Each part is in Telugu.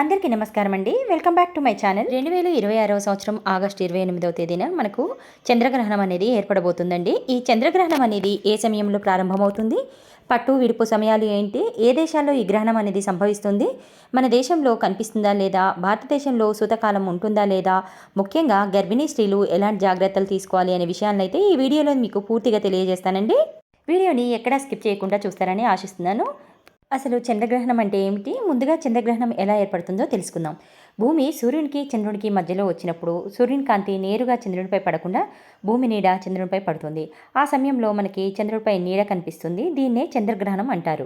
అందరికీ నమస్కారం అండి. Welcome back to my channel. 2026వ సంవత్సరం ఆగస్టు 28వ తేదీన మనకు చంద్రగ్రహణం అనేది ఏర్పడబోతుందండి. ఈ చంద్రగ్రహణం అనేది ఏ సమయంలో ప్రారంభమవుతుంది, పట్టు విడుపు సమయాలు ఏంటి, ఏ దేశాల్లో ఈ గ్రహణం అనేది సంభవిస్తుంది, మన దేశంలో కనిపిస్తుందా లేదా, భారతదేశంలో సూతకాలం ఉంటుందా లేదా, ముఖ్యంగా గర్భిణీ స్త్రీలు ఎలాంటి జాగ్రత్తలు తీసుకోవాలి అనే విషయాలను అయితే ఈ వీడియోలో మీకు పూర్తిగా తెలియజేస్తానండి. వీడియోని ఎక్కడా స్కిప్ చేయకుండా చూస్తారని ఆశిస్తున్నాను. అసలు చంద్రగ్రహణం అంటే ఏమిటి, ముందుగా చంద్రగ్రహణం ఎలా ఏర్పడుతుందో తెలుసుకుందాం. భూమి సూర్యునికి చంద్రునికి మధ్యలో వచ్చినప్పుడు సూర్యుని కాంతి నేరుగా చంద్రునిపై పడకుండా భూమి నీడ చంద్రునిపై పడుతుంది. ఆ సమయంలో మనకి చంద్రుడిపై నీడ కనిపిస్తుంది. దీన్నే చంద్రగ్రహణం అంటారు.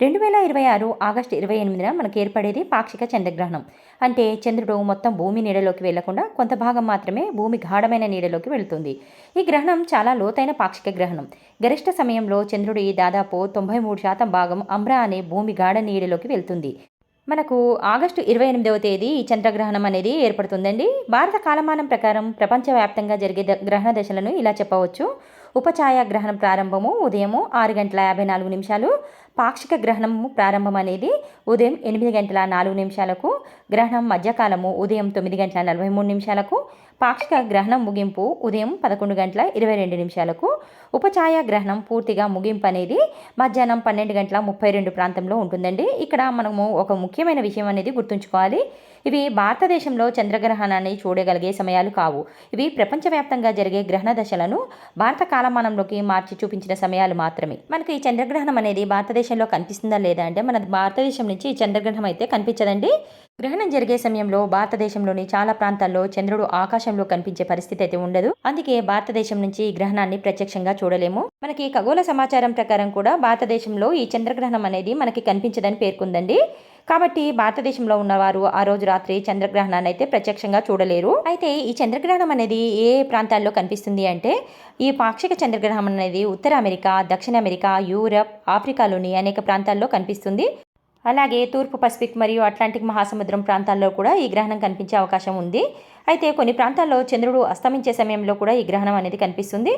2026 ఆగస్టు 28న మనకి ఏర్పడేది పాక్షిక చంద్రగ్రహణం. అంటే చంద్రుడు మొత్తం భూమి నీడలోకి వెళ్లకుండా కొంత భాగం మాత్రమే భూమి గాఢమైన నీడలోకి వెళుతుంది. ఈ గ్రహణం చాలా లోతైన పాక్షిక గ్రహణం. గరిష్ట సమయంలో చంద్రుడి దాదాపు 93% భాగం అంబ్రా అనే భూమి గాఢ నీడలోకి వెళ్తుంది. మనకు ఆగస్టు 28వ తేదీ ఈ చంద్రగ్రహణం అనేది ఏర్పడుతుందండి. భారత కాలమానం ప్రకారం ప్రపంచవ్యాప్తంగా జరిగే గ్రహణ దశలను ఇలా చెప్పవచ్చు. ఉపఛాయ గ్రహణం ప్రారంభము ఉదయం 6:54, పాక్షిక గ్రహణము ప్రారంభం అనేది ఉదయం 8:04, గ్రహణం మధ్యకాలము ఉదయం 9:43, పాక్షిక గ్రహణం ముగింపు ఉదయం 11:22, ఉపఛాయ గ్రహణం పూర్తిగా ముగింపు అనేది మధ్యాహ్నం 12:32 ప్రాంతంలో ఉంటుందండి. ఇక్కడ మనము ఒక ముఖ్యమైన విషయం అనేది గుర్తుంచుకోవాలి. ఇవి భారతదేశంలో చంద్రగ్రహణాన్ని చూడగలిగే సమయాలు కావు. ఇవి ప్రపంచవ్యాప్తంగా జరిగే గ్రహణ దశలను భారత కాలమానంలోకి మార్చి చూపించిన సమయాలు మాత్రమే. మనకి ఈ చంద్రగ్రహణం అనేది భారతదేశంలో కనిపిస్తుందా లేదా అంటే మన భారతదేశం నుంచి ఈ చంద్రగ్రహణం అయితే కనిపించదండి. గ్రహణం జరిగే సమయంలో భారతదేశంలోని చాలా ప్రాంతాల్లో చంద్రుడు ఆకాశంలో కనిపించే పరిస్థితి అయితే ఉండదు. అందుకే భారతదేశం నుంచి ఈ గ్రహణాన్ని ప్రత్యక్షంగా చూడలేము. మనకి ఖగోళ సమాచారం ప్రకారం కూడా భారతదేశంలో ఈ చంద్రగ్రహణం అనేది మనకి కనిపించదని పేర్కొందండి. కాబట్టి భారతదేశంలో ఉన్నవారు ఆ రోజు రాత్రి చంద్రగ్రహణాన్ని అయితే ప్రత్యక్షంగా చూడలేరు. అయితే ఈ చంద్రగ్రహణం అనేది ఏ ప్రాంతాల్లో కనిపిస్తుంది అంటే ఈ పాక్షిక చంద్రగ్రహణం అనేది ఉత్తర అమెరికా, దక్షిణ అమెరికా, యూరప్, ఆఫ్రికాలోని అనేక ప్రాంతాల్లో కనిపిస్తుంది. అలాగే తూర్పు పసిఫిక్ మరియు అట్లాంటిక్ మహాసముద్రం ప్రాంతాల్లో కూడా ఈ గ్రహణం కనిపించే అవకాశం ఉంది. అయితే కొన్ని ప్రాంతాల్లో చంద్రుడు అస్తమించే సమయంలో కూడా ఈ గ్రహణం అనేది కనిపిస్తుంది.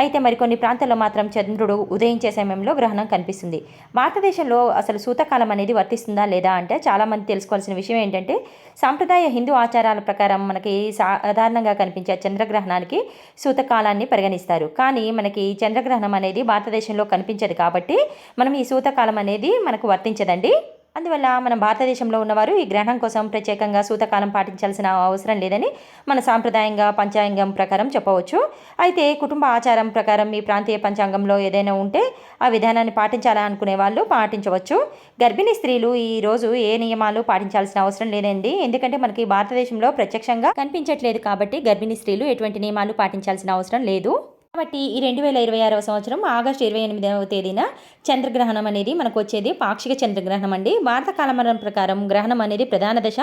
అయితే మరికొన్ని ప్రాంతాల్లో మాత్రం చంద్రుడు ఉదయించే సమయంలో గ్రహణం కనిపిస్తుంది. భారతదేశంలో అసలు సూతకాలం అనేది వర్తిస్తుందా లేదా అంటే చాలామంది తెలుసుకోవాల్సిన విషయం ఏంటంటే సాంప్రదాయ హిందూ ఆచారాల ప్రకారం మనకి సాధారణంగా కనిపించే చంద్రగ్రహణానికి సూతకాలాన్ని పరిగణిస్తారు. కానీ మనకి చంద్రగ్రహణం అనేది భారతదేశంలో కనిపించదు కాబట్టి మనం ఈ సూతకాలం అనేది మనకు వర్తించదండి. అందువల్ల మన భారతదేశంలో ఉన్నవారు ఈ గ్రహణం కోసం ప్రత్యేకంగా సూతకాలం పాటించాల్సిన అవసరం లేదని మన సాంప్రదాయంగా పంచాంగం ప్రకారం చెప్పవచ్చు. అయితే కుటుంబ ఆచారం ప్రకారం మీ ప్రాంతీయ పంచాంగంలో ఏదైనా ఉంటే ఆ విధానాన్ని పాటించాలనుకునే వాళ్ళు పాటించవచ్చు. గర్భిణీ స్త్రీలు ఈ రోజు ఏ నియమాలు పాటించాల్సిన అవసరం లేదండి. ఎందుకంటే మనకి భారతదేశంలో ప్రత్యక్షంగా కనిపించట్లేదు కాబట్టి గర్భిణీ స్త్రీలు ఎటువంటి నియమాలు పాటించాల్సిన అవసరం లేదు. కాబట్టి ఈ 2026వ సంవత్సరం ఆగస్టు 28వ తేదీన చంద్రగ్రహణం అనేది మనకు వచ్చేది పాక్షిక చంద్రగ్రహణం అండి. భారత కాలమానం ప్రకారం గ్రహణం అనేది ప్రధాన దశ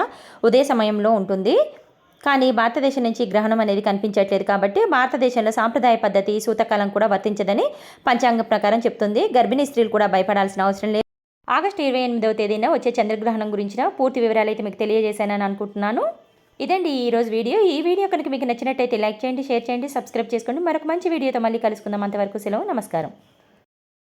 ఉదయ సమయంలో ఉంటుంది. కానీ భారతదేశం నుంచి గ్రహణం అనేది కనిపించట్లేదు కాబట్టి భారతదేశంలో సాంప్రదాయ పద్ధతి సూతకాలం కూడా వర్తించదని పంచాంగం ప్రకారం చెప్తుంది. గర్భిణీ స్త్రీలు కూడా భయపడాల్సిన అవసరం లేదు. ఆగస్టు 28వ తేదీన వచ్చే చంద్రగ్రహణం గురించిన పూర్తి వివరాలు అయితే మీకు తెలియజేశానని అనుకుంటున్నాను. ఇదండి ఈరోజు వీడియో. ఈ వీడియో కనుక మీకు నచ్చినట్టయితే లైక్ చేయండి, షేర్ చేయండి, సబ్స్క్రైబ్ చేసుకోండి. మరొక మంచి వీడియోతో మళ్ళీ కలుసుకుందాం. అంతవరకు సెలవు, నమస్కారం.